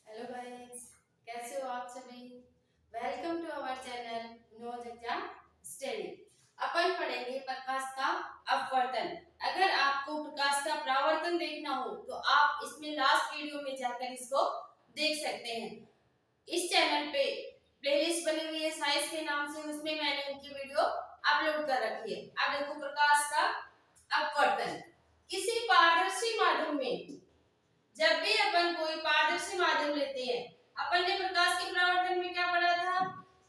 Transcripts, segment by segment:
Hello guys, कैसे हो आप सभी। Welcome to our channel knows exam study. अपन पढ़ेंगे प्रकाश का अपवर्तन। अगर आपको प्रकाश का परावर्तन देखना हो तो आप इसमें लास्ट वीडियो में जाकर इसको देख सकते हैं। इस चैनल पे प्लेलिस्ट बनी हुई है साइंस के नाम से, उसमें मैंने उनकी वीडियो अपलोड कर रखी है। अब देखो प्रकाश का अपवर्तन। किसी पारदर्शी माध्यम में जब भी अपन कोई पारदर्शी माध्यम लेते हैं, अपन ने प्रकाश के परावर्तन में क्या पढ़ा था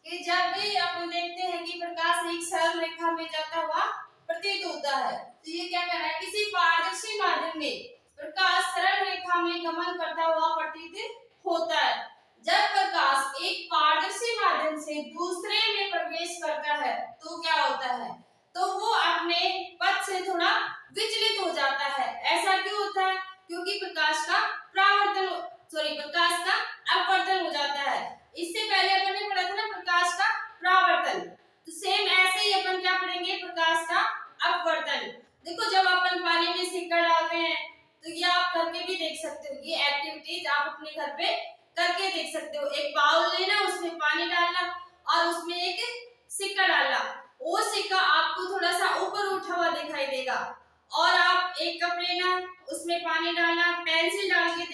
कि जब भी अपन देखते हैं कि प्रकाश एक सरल रेखा में जाता हुआ प्रतीत होता है, तो ये क्या कर रहा है, किसी पारदर्शी माध्यम में प्रकाश सरल रेखा में गमन करता हुआ प्रतीत होता है। जब प्रकाश एक पारदर्शी माध्यम से दूसरे में प्रवेश करता है तो क्या होता है, तो वो अपने पथ से थोड़ा विचलित हो जाता है। ऐसा क्यों होता है, क्योंकि प्रकाश का प्रकाश का अपवर्तन हो जाता है। इससे पहले अपन ने पढ़ा था ना प्रकाश का परावर्तन, तो सेम ऐसे ही अपन क्या पढ़ेंगे, प्रकाश का अपवर्तन। देखो जब अपन पानी में सिक्का डालते हैं तो ये आप करके भी देख सकते हो, ये एक्टिविटीज आप अपने घर पे करके देख सकते हो। एक बाउल लेना, उसमें पानी डालना और उसमें एक सिक्का डालना। वो सिक्का आपको थोड़ा सा ऊपर उठा हुआ दिखाई देगा, और आप एक कप लेना, उसमें पानी डालना, पेंसिल डाल के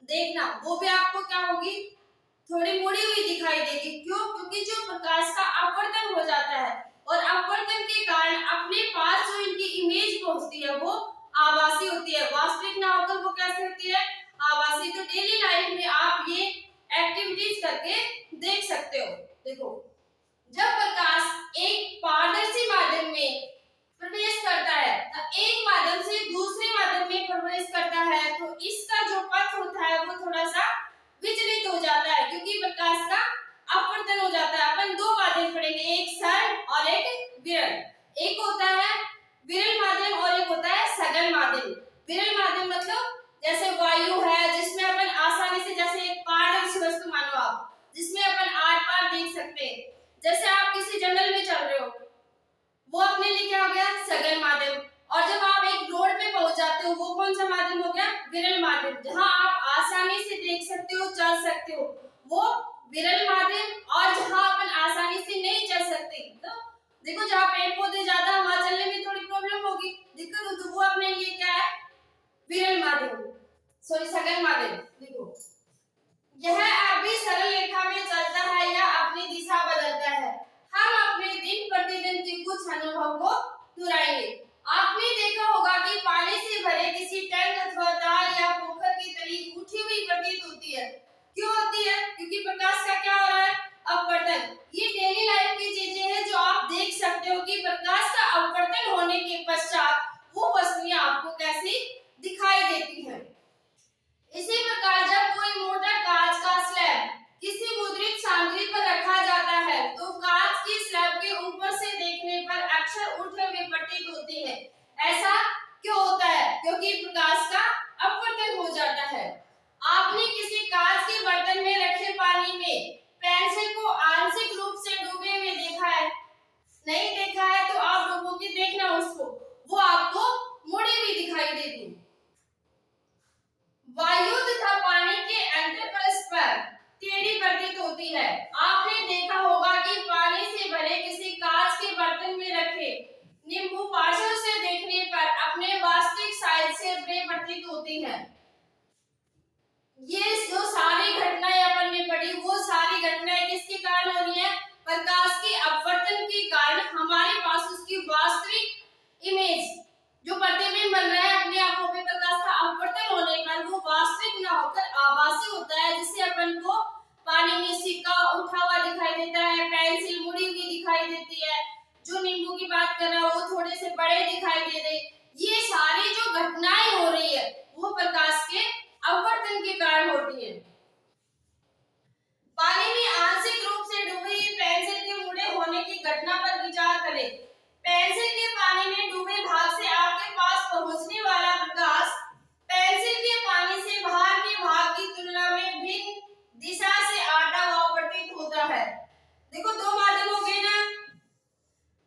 देखना वो भी आपको क्या होगी, थोड़ी मुड़ी हुई दिखाई देगी। क्यों? क्योंकि जो प्रकाश का अपवर्तन हो जाता है और अपवर्तन के कारण अपने पास जो इनकी इमेज पहुंचती है वो आभासी होती है, वास्तविक ना होकर वो कैसे होती है, आभासी। तो डेली लाइफ में आप ये एक्टिविटीज करके देख सकते हो। देखो जब प्रकाश एक पारदर्शी माध्यम में प्रवेश करता है, तो एक माध्यम से दूसरे माध्यम में प्रवेश करता है, तो इसका जो पथ होता है वो थोड़ा सा विचलित हो जाता है, क्योंकि प्रकाश का अपवर्तन हो जाता है। अपन दो माध्यम पढ़ेंगे, एक सरल और एक विरल। एक होता है विरल माध्यम और एक होता है सघन माध्यम। विरल माध्यम मतलब जैसे वायु है, जिसमें अपन आसानी से, जैसे एक पारदर्शी वस्तु मानो आप, जिसमें अपन आर पार देख सकते हैं। जैसे आप किसी जंगल में चल रहे हो, वो अपने लिए क्या हो गया, सघन माध्यम। और जब आप एक रोड पे पहुंच जाते हो, वो कौन सा माध्यम हो गया, विरल माध्यम। जहां आप आसानी से देख सकते हो, चल सकते हो, वो विरल माध्यम। और जहां अपन आसानी से नहीं चल सकते, तो देखो जहां पेड़ पौधे ज्यादा, वहां चलने में थोड़ी प्रॉब्लम होगी, दिक्कत हो, तो वो अपने लिए क्या है, विरल माध्यम, सघन माध्यम। देखो यह अभी सरल रेखा में चलता है या अपनी दिशा बदलता है। हम अपने दिन प्रतिदिन के कुछ अनुभव को दोहराएंगे। आपने देखा होगा कि पानी से भरे किसी टैंक अथवा ताल या पोखर की तली उठी हुई प्रतीत होती है। क्यों होती है? क्योंकि प्रकाश का क्या हो रहा है, अपवर्तन। ये डेली लाइफ की चीजें हैं जो आप देख सकते हो कि प्रकाश का अपवर्तन होने के पश्चात वो वस्तुएं आपको कैसी दिखाई देती हैं। इसी प्रकार जब कोई मोटा कांच का स्लैब किसी मुद्रित सामग्री पर रखा जाता है, तो कांच की स्लैब के ऊपर से देखने पर अक्षर उठे हुए प्रतीत होते हैं। ऐसा क्यों होता है? क्योंकि प्रकाश का अपवर्तन हो जाता है। आपने किसी कांच के बर्तन में रखे पानी में पेंसिल को आंशिक रूप से डूबे हुए देखा है? नहीं देखा है तो आप डुबो के देखना उसको, वो आपको मुड़ी हुई दिखाई देगी। वायु तथा पानी के अंतरपरस पर टेढ़ी प्रतीत होती है। आपने देखा होगा कि पानी से भरे किसी कांच के बर्तन में रखे नींबू पार्श्व से देखने पर अपने वास्तविक साइज से बड़े प्रतीत होती हैं। ये जो सारी घटनाएं अपन ने पढ़ी, वो सारी घटनाएं किसके कारण हो रही है, प्रकाश के अपवर्तन के कारण। हमारे पास उसकी वास्तविक इमेज जो प्रतिबिंब बन रहा है अपनी आंखों पे, प्रकाश का अपवर्तन होने पर वो वास्तविक ना होकर आभासी होता है, जिससे अपन को पानी में सिक्का उठा हुआ दिखाई देता है, पेंसिल मुड़ी हुई दिखाई देती है, जो नींबू की बात कर रहा है वो थोड़े से बड़े दिखाई दे रहे। ये सारी जो घटनाएं हो रही है वो प्रकाश के अपवर्तन के कारण होती है। पानी में आंशिक रूप से डूबी पेंसिल के मुड़े होने की घटना पर विचार करें। पेंसिल के पानी में डूबे भाग से आपके पास पहुंचने वाला प्रकाश पेंसिल के पानी से बाहर के भाग की तुलना में भिन्न दिशा से आता हुआ प्रतीत होता है। देखो दो माध्यम हो गए ना,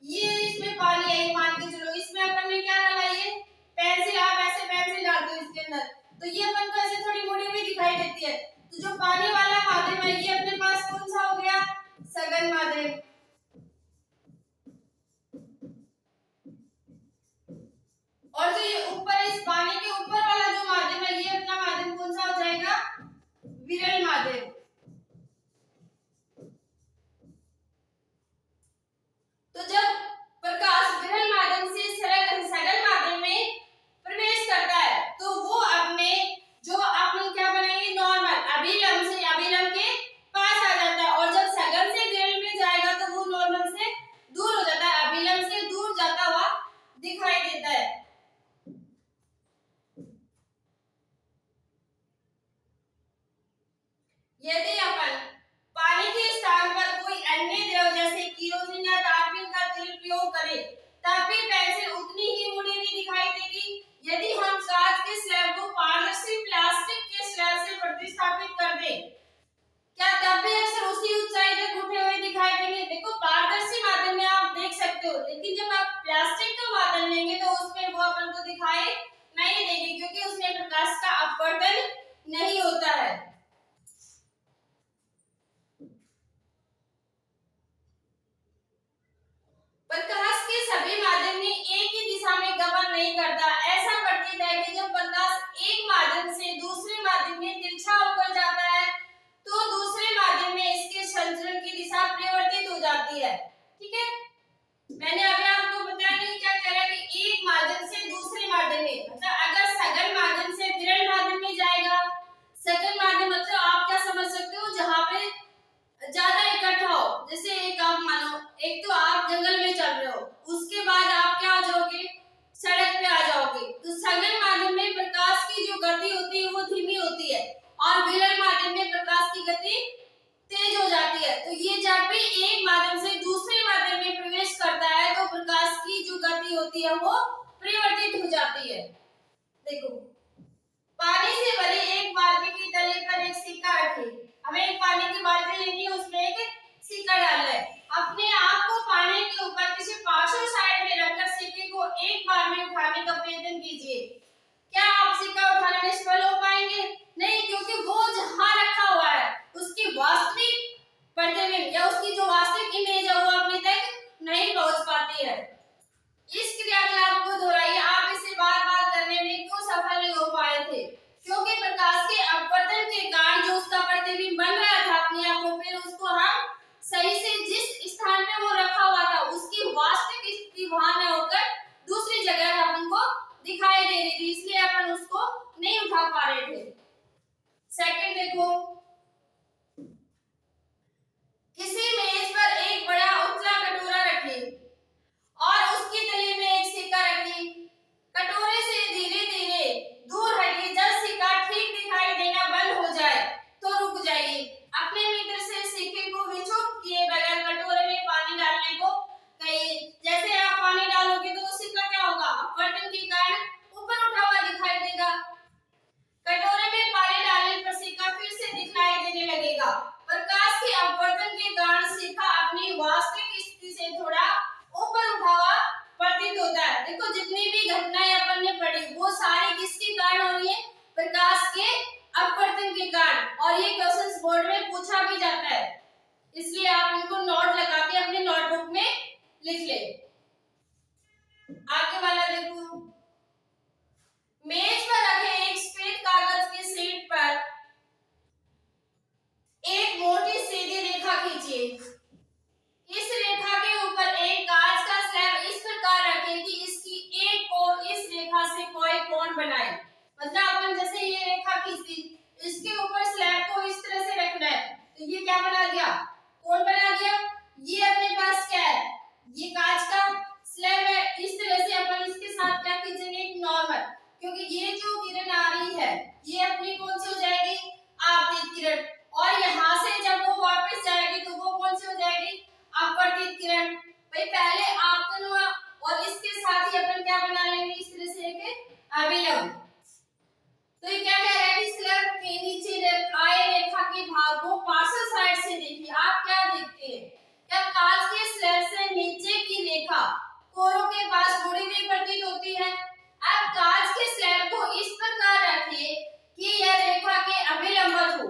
ये इसमें पानी है, मान के चलो इसमें अपन ने क्या डाला, ये पेंसिल। आप ऐसे पेंसिल डालते हो इसके अंदर, तो ये अपन को ऐसे थोड़ी मुड़ी हुई दिखाई देती है। है। यदि अपन पानी के स्थान पर कोई अन्य द्रव जैसे केरोसिन या टारपीन का तेल प्रयोग करें तब भी पेंसिल उतनी ही मुड़ी हुई दिखाई देगी। यदि हम कांच के स्लैब को पारदर्शी प्लास्टिक के स्लैब से प्रतिस्थापित कर दें क्या तब भी अक्सर उसी ऊंचाई तक उठे हुए दिखाई देंगे। देखो पारदर्शी माध्यम में आप देख सकते हो, लेकिन जब आप प्लास्टिक का माध्यम लेंगे तो उसमें वो अपन को दिखाई नहीं देगी क्योंकि उसमें प्रकाश का अपवर्तन नहीं होता है। प्रकाश के सभी माध्यम में एक ही दिशा में गमन नहीं करता। ऐसा प्रतीत है कि जब प्रकाश एक माध्यम से दूसरे माध्यम में तिरछा होकर जाता है तो दूसरे माध्यम में इसके संचरण की दिशा परिवर्तित हो जाती है। ठीक है, मैंने अभी आपको बताया नहीं क्या कह रहा है कि एक माध्यम से दूसरे माध्यम में, मतलब अगर सघन माध्यम से विरल माध्यम में जाएगा, सघन माध्यम मतलब आप क्या समझ सकते हो जहां पे ज्यादा इकट्ठा हो। जैसे एक आप मानो, एक तो आप जंगल में चल रहे हो, उसके बाद आप क्या हो जाओगे, सड़क पे आ जाओगे। तो सघन माध्यम में प्रकाश की जो गति होती है वो धीमी होती है और विरल माध्यम में प्रकाश की गति तेज हो जाती है। तो ये जब भी एक माध्यम से दूसरे माध्यम में प्रवेश करता है तो प्रकाश की जो गति होती है वो परिवर्तित हो जाती है। देखो, पानी से भरी एक बाल्टी की तले पर एक सिक्का रखें। हमें एक पानी की बाल्टी लेनी है, उसमें एक सिक्का डालना है। अपने आप को पानी के ऊपर किसी पार्श्व साइड में रखकर सिक्के को एक बार में उठाने का प्रयत्न कीजिए। क्या आप सिक्का उठाने में सफल हो पाएंगे? नहीं, क्योंकि वो जहां रखा हुआ है उसकी वास्तविक प्रतिबिंब या उसकी जो वास्तविक इमेज है वो अपने तक नहीं पहुंच पाती है। इस क्रियाकलाप को दोहराइए। आप इसे बार-बार करने में क्यों सफल नहीं हो पाए थे? क्योंकि प्रकाश के अपवर्तन के कारण जो उसका प्रतिबिंब बन रहा था अपनी आंखों पे, उसको हम सही से जिस स्थान पे वो रखा हुआ था उसकी वास्तविक स्थिति वहां न होकर दूसरी जगह अपन को दिखाई दे रही थी, इसलिए अपन उसको नहीं उठा पा रहे थे। सेकंड देखो, किसी मेज पर एक बड़ा उथला कटोरा रखें और उसकी तले में एक सिक्का रखें। कटोरे से धीरे धीरे दूर हटिए। जब सिक्का ठीक दिखाई देना बंद हो जाए तो रुक जाइए। अपने मित्र से सिक्के को विक्षुब्ध किए बगैर कटोरे में पानी डालने को कहिए। जैसे आप पानी डालोगे तो सिक्का क्या होगा, अपवर्तन के कारण ऊपर उठा हुआ दिखाई देगा। कटोरे में पानी डालने पर सिक्का फिर से दिखाई देने लगेगा। प्रकाश के अपवर्तन के कारण सिक्का अपनी वास्तविक स्थिति से थोड़ा ऊपर उठा हुआ प्रतीत होता है। देखो, जितनी भी घटनाएं अपन ने पढ़ी वो सारी किसके कारण हो रही है, प्रकाश के अपवर्तन के कारण। और ये क्वेश्चंस बोर्ड में पूछा भी जाता है, इसलिए आप इनको नोट लगा के अपने नोटबुक में लिख ले। आगे वाला देखो, मेज पर रखे एक सफेद कागज की शीट पर एक मोटी सीधी रेखा खींचिए। इस रेखा के ऊपर एक कांच का स्लैब इस प्रकार रखें कि इसकी एक ओर इस रेखा से कोई कोण बनाए। मतलब अपन जैसे ये रेखा खींची, इसके ऊपर स्लैब को इस तरह से रखना है, तो ये क्या बना दिया, कोण बना दिया। ये अपने पास क्या है, ये कांच का स्लैब है। इस तरह से अपन इसके साथ क्या खींचेंगे, एक नॉर्मल, क्योंकि ये जो किरण आ रही है ये अपनी कौन सी हो जाएगी, आपतित किरण। और यहाँ से जब वो वापस जाएगी तो वो कौन सी हो जाएगी, अपवर्तित किरण। भाई पहले आपतन हुआ और इसके साथ ही अपन क्या बना लेंगे, इस तरह से एक अभिलंब। तो ये क्या कह रहा है कि स्लैब के नीचे आए रेखा के भाग को पार्श्व साइड से देखिए। आप क्या देखते हैं, क्या कांच के स्लैब से नीचे की रेखा कोरों के पास मुड़ी हुई प्रतीत होती है। अब कांच के स्लैब को इस प्रकार रखिए कि यह रेखा के अभिलंबत हो।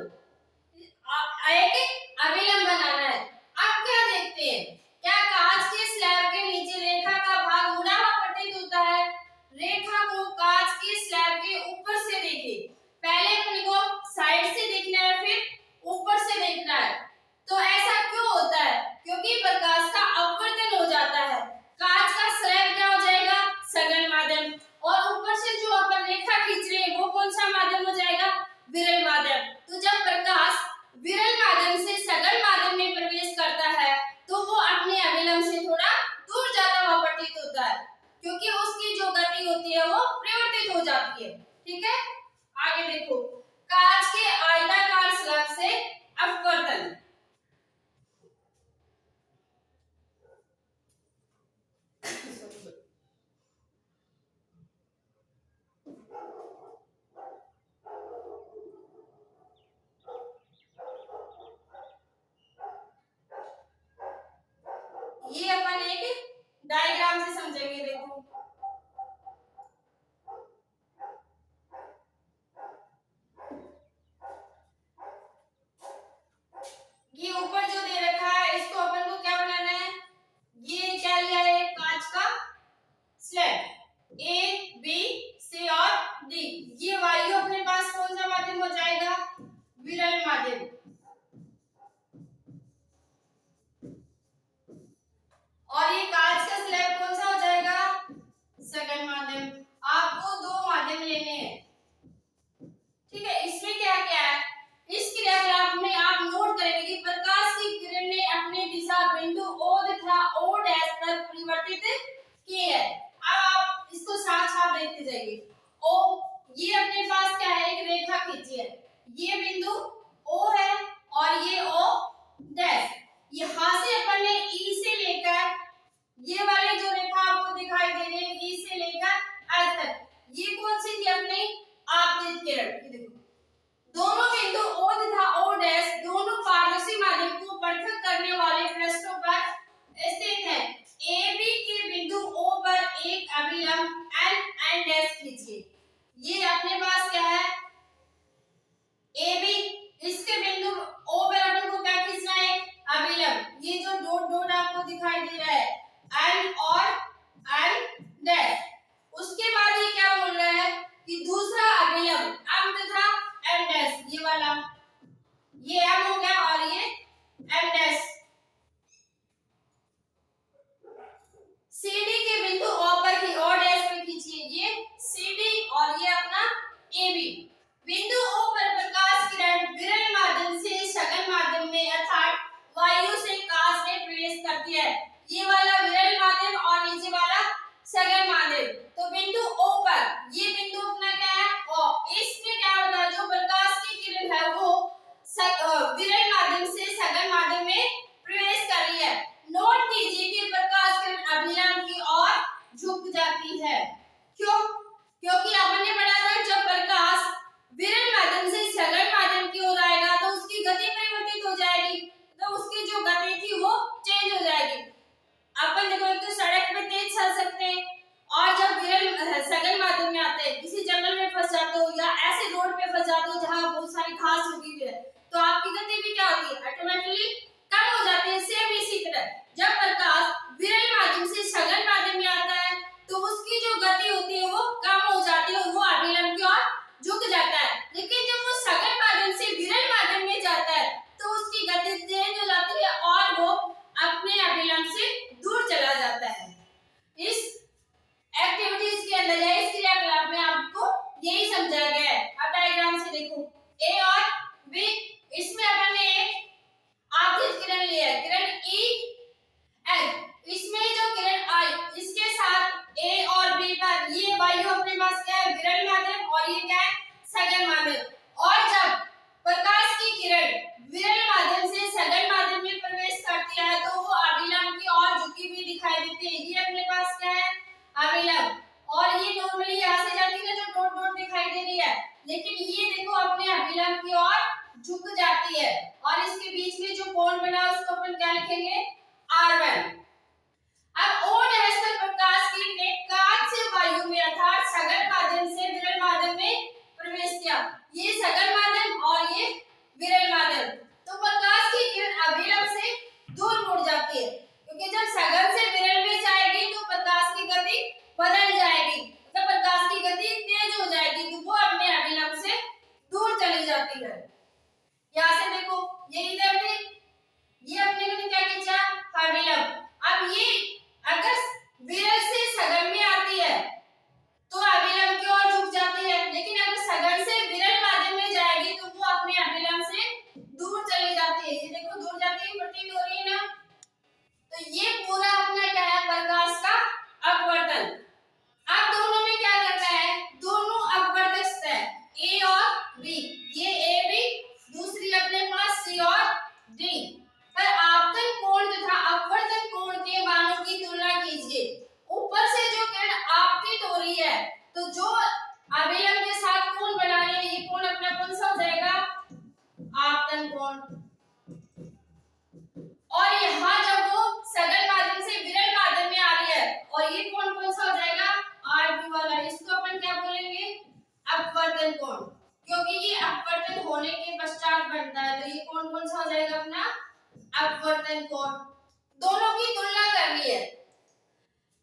एक अभिलंब बनाना है। अब क्या देखते हैं, क्या कांच के स्लैब के नीचे रेखा का भाग मुड़ा हुआ प्रतीत होता है। रेखा को कांच के स्लैब के ऊपर से देखिए। पहले अपने को साइड से देखना है, फिर ऊपर से देखना है। तो ऐसा क्यों होता है, क्योंकि प्रकाश का अपवर्तन हो जाता है। कांच का स्लैब क्या हो जाएगा, सघन माध्यम। जाती है। ठीक है, आगे देखो, कांच के आयताकार स्लैब से अपवर्तन। ये अपन एक डायग्राम से समझेंगे। देखो, ये ऊपर जो दे रखा है इसको अपन को क्या बनाना है, ये क्या लिया है, कांच का स्लैब ए बी सी और डी। ये वायु अपने पास कौन सा माध्यम हो जाएगा, विरल माध्यम। और ये कांच का स्लैब कौन सा हो जाएगा, सघन माध्यम। आपको दो माध्यम लेने हैं। ठीक है, इसमें क्या क्या है, इस क्रियाकलाप में आप नोट करेंगे कि प्रकाश की किरण ने अपनी दिशा बिंदु O तथा O डैश पर परिवर्तित की है। अब आप इसको साथ साथ देखते जाइए। O, ये अपने पास क्या है, एक रेखा खींची है, ये बिंदु O है और ये O डैश। यहां से अपन ने E से लेकर, ये वाली जो रेखा आपको दिखाई दे रही है, E से लेकर R तक, ये कौन सी थी अपनी आपतित किरण। देखो, दोनों बिंदु O तथा O डैश दोनों पारदर्शी माध्यम को पृथक करने वाले पृष्ठों पर स्थित है। AB के बिंदु O पर एक अभिलंब N डैश खींचिए। ये अपने पास क्या है, AB, इसके बिंदु O पर अपन को क्या खींचना है, अभिलंब। ये जो डॉट डॉट आपको दिखाई दे रहा है, N और N डैश। उसके बाद ये क्या बोल रहा है कि दूसरा अभिलंब M तथा N डैश, ये वाला, ये M हो गया और ये N डैश। CD के बिंदु O पर O डैश पे खींचिए, ये CD और ये अपना AB। बिंदु O पर प्रकाश किरण विरल माध्यम से सघन माध्यम में अर्थात वायु से कांच में प्रवेश करती है। ये वाला विरल माध्यम और नीचे वाला सघन माध्यम। तो बिंदु O पर, ये बिंदु अपना क्या है O, इसमें क्या होता है, जो प्रकाश की किरण है वो विरल माध्यम से सघन माध्यम में प्रवेश कर रही है। नोट कीजिए कि प्रकाश किरण अभिलंब की ओर झुक जाती है। क्यों, क्योंकि आपने पढ़ा था जब प्रकाश विरल माध्यम से सघन माध्यम की ओर आएगा तो उसकी गति परिवर्तित हो जाएगी, तो उसकी जो गति थी वो चेंज हो जाएगी। अपन देखो, एक तो सड़क पे तेज चल सकते हैं और जब विरल सघन माध्यम में आते हैं, किसी जंगल में फंस जाते हो या ऐसे रोड पे फंस जाते हो जहां बहुत सारी घास उगी हुई है, तो आपकी गति भी क्या होती है, ऑटोमेटिकली कम हो जाती है। सेम इसी तरह जब प्रकाश विरल माध्यम से सघन माध्यम में आता है तो उसकी जो गति होती है वो कम हो जाती है और वो अभिलंब की ओर झुक जाता है। लेकिन जब वो सघन माध्यम से विरल माध्यम में जाता है तो उसकी गति चेंज हो जाती है और वो अपने अभिलंब से दूर चला जाता है। इस एक्टिविटीज के अंदर या इस क्रियाकलाप में आपको यही समझाया गया है। अब डायग्राम से देखो, ए और बी, इसमें अपन ने एक आपतित किरण लिया है, किरण E N। इसमें जो किरण आई, इसके साथ ए और बी पर ये वायु अपने पास क्या है, विरल माध्यम और ये क्या है, सघन माध्यम। और जब प्रकाश की किरण विरल माध्यम से सघन माध्यम में प्रवेश करती है तो वो अभिलंब की ओर झुकी हुई दिखाई देती है। ये अपने पास क्या है, अभिलंब। और ये नॉर्मली यहाँ से जाती है ना, जो डॉट डॉट दिखाई दे रही है, लेकिन ये देखो अपने अभिलंब की ओर झुक जाती है। और इसके बीच में जो कोण बना उसको अपन क्या लिखेंगे, R1। अब O डैश पर प्रकाश की ने कांच से वायु में अर्थात सघन माध्यम से विरल माध्यम में प्रवेश किया। ये सघन माध्यम और ये विरल माध्यम। तो प्रकाश की किरण अभिलंब से दूर मुड़ जाती है, क्योंकि जब सघन से विरल में जाएगी तो प्रकाश की गति बदल जाएगी, तो प्रकाश की गति तेज हो जाएगी, तो वो अपने अभिलंब से तो जो अभिलंब के साथ कोण बना रही है, ये कोण अपना कौन सा हो जाएगा, आपतन कोण। और यहाँ जब वो सघन माध्यम से विरल माध्यम में आ रही है और ये कोण कौन सा हो जाएगा, आर बी वाला, इसको अपन क्या बोलेंगे, अपवर्तन कोण, क्योंकि ये अपवर्तन होने के पश्चात बनता है। तो ये कोण कौन सा हो जाएगा अपना अपवर्तन कोण। दोनों की तुलना करनी है।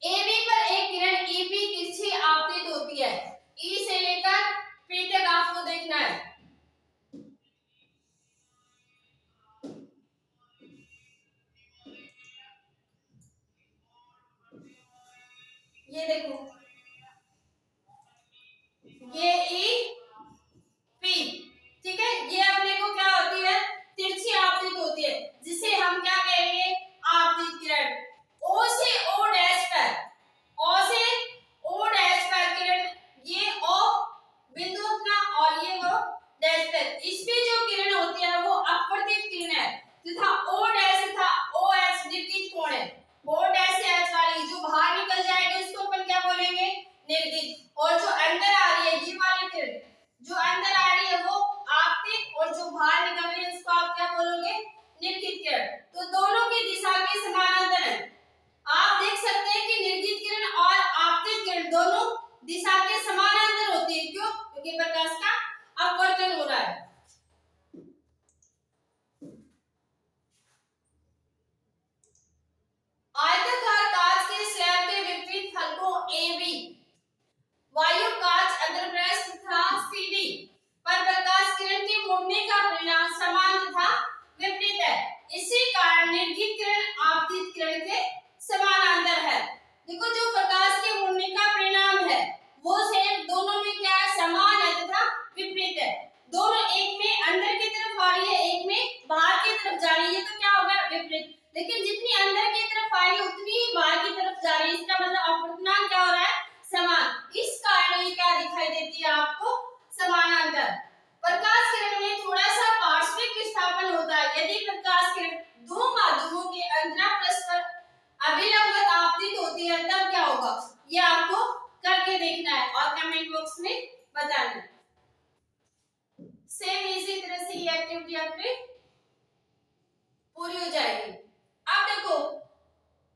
AB पर एक किरण EP तिरछी आपतित होती है, E से लेकर P तक आपको देखना है। ये देखो, ये EP, ठीक है, ये अपने को क्या होती है, तिरछी आपतित होती है, जिसे हम क्या कहेंगे, आपतित किरण। O से O डैश पर, O से O डैश पर किरण, ये O बिंदु अपना और ये वो डैश पर, इसमें जो किरण होती है वो अपवर्तित किरण है, तथा O डैश तथा OH निर्गीत कोण है। O डैश से H वाली जो बाहर निकल जाएगी उसको अपन क्या बोलेंगे, निर्गीत। और जो अंदर आ रही है ये वाली किरण, जो अंदर आ रही है वो आपतित, और जो बाहर निकल रही है उसको आप क्या बोलोगे, निर्गीत किरण। तो दोनों की दिशा के समानांतर है। आप देख सकते हैं कि निर्गीत किरण और आपतित किरण दोनों दिशा के समानांतर होती है। क्यों? क्योंकि प्रकाश का अपवर्तन हो रहा है। आयताकार कांच के स्लैब के विपरीत फलकों AB, वायु कांच अग्रपृष्ठ तथा CD पर प्रकाश किरण के मुड़ने का परिणाम समान तथा विपरीत है। इसी कारण निर्गीत किरण आपतित किरण के समानांतर है। देखो, जो प्रकाश के मुड़ने का परिणाम है वो सेम दोनों में क्या है, समान है तथा विपरीत है। दोनों, एक में अंदर की तरफ आ रही है, एक में बाहर की तरफ जा रही है, तो क्या होगा, विपरीत। लेकिन जितनी अंदर की तरफ आ रही है उतनी ही बाहर की तरफ जा रही है, इसका मतलब अपवर्तनांक क्या हो रहा है, समान। इस कारण ये क्या दिखाई देती है आपको, समानांतर। प्रकाश किरण में थोड़ा सा पार्श्विक विस्थापन होता है। यदि प्रकाश किरण दो माध्यमों के अंतरापृष्ठ पर अभिलंब आपतित होती है तब क्या होगा, ये आपको करके देखना है और कमेंट बॉक्स में बताना है। सेम इसी तरह से ये एक्टिविटी आपकी पूरी हो जाएगी। अब देखो,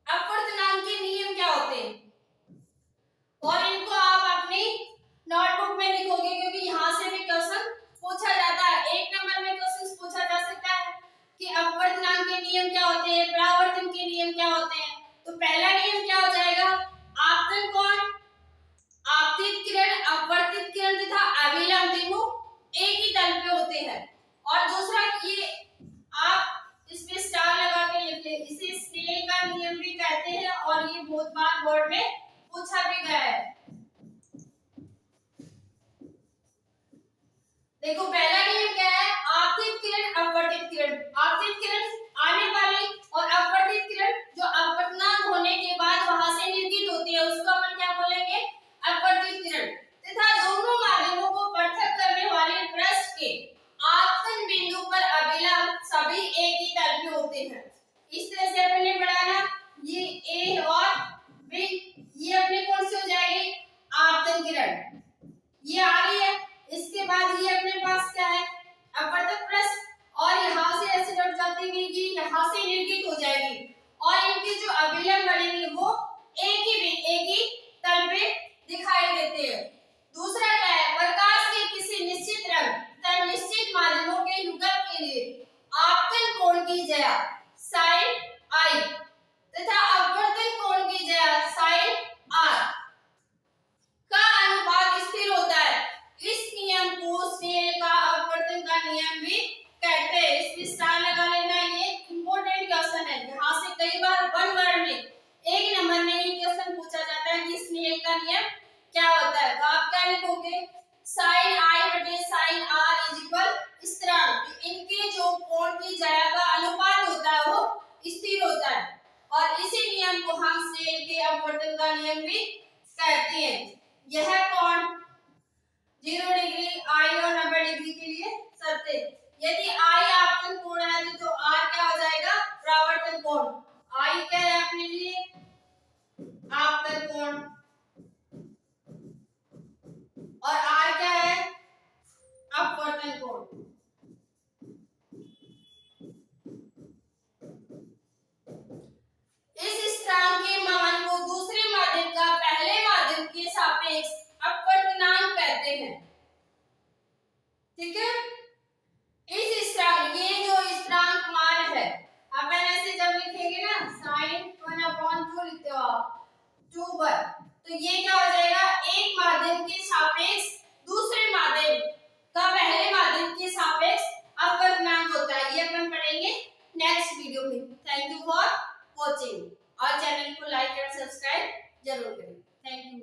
अपवर्तनांक के नियम क्या होते हैं और इनको आप अपनी नोटबुक में लिखोगे, क्योंकि यहाँ से भी क्वेश्चन पूछा जाता है। एक नंबर में क्वेश्चन पूछा जा सकता है कि अपवर्तनांक के नियम क्या होते हैं, परावर्तन के नियम क्या होते हैं। तो पहला नियम क्या हो जाएगा, आपतन कोण, आपतित किरण, अपवर्तित किरण तथा अभिलंब तीनों एक ही तल पे होते हैं। और दूसरा, ये आप इस पे स्टार लगा के लिख ले, इसे स्नेल का नियम भी कहते हैं और ये बहुत बार बोर्ड में पूछा भी गया है। देखो, पहला नियम क्या है, आपतित किरण, अपवर्तित किरण। आपतित किरण आने वाली और अपवर्तित किरण जो अपवर्तनांक होने के बाद वहां से निर्गीत होती है उसको अपन क्या बोलेंगे, अपवर्तित किरण। तथा दोनों माध्यमों को पृथक करने वाले पृष्ठ के आपतन बिंदु पर अभिलंब सभी एक ही तल पे होते हैं। इस तरह से अपन ने पढ़ाना, ये A और B, ये अपने कौन सी हो जाएगी, आपतन किरण, ये आ रही है। इसके बाद ये अपने पास क्या है, अपवर्तक पृष्ठ, और यहाँ से ऐसे कट जाती है, ये यहाँ से निर्गीत हो जाएगी और इनके जो अभिलंब बनेंगे वो एक ही तल पे दिखाई देते हैं। दूसरा क्या है, प्रकाश के किसी निश्चित रंग तथा निश्चित माध्यमों के युगल के लिए आपतन कोण की जया sin I तथा अपवर्तन कोण की जया sin R का अनुपात स्थिर होता है। इस नियम को स्नेल का अपवर्तन का नियम भी कहते हैं। इसमें स्टार लगा लेना, ये इंपॉर्टेंट क्वेश्चन है। यहाँ से कई बार वन वर्ड में एक नंबर में ही क्वेश्चन पूछा जाता है कि स्नेल का नियम क्या होता है। तो आप क्या लिखोगे, sin I बटे sin R इज इक्वल स्थिरांक। इनके जो कोण की जया का अनुपात होता है वो स्थिर होता है और इसी नियम को हम स्नेल के अपवर्तन का नियम भी कहते हैं। यह कोण 0 डिग्री, I और 90 डिग्री के लिए सत्य। यदि I आपतन कोण है तो R क्या हो जाएगा, परावर्तन कोण। I क्या है अपने लिए, आपतन कोण, ठीक है। इस स्थिरांक, ये जो स्थिरांक मान है, अपन ऐसे जब लिखेंगे ना sin 1/2 लिखते हो आप 2/, तो ये क्या हो जाएगा, एक माध्यम के सापेक्ष दूसरे माध्यम का पहले माध्यम के सापेक्ष अपवर्तनांक होता है। ये अपन पढ़ेंगे नेक्स्ट वीडियो में। थैंक यू फॉर वॉचिंग और चैनल को लाइक और सब्सक्राइब जरूर करें। Thank you.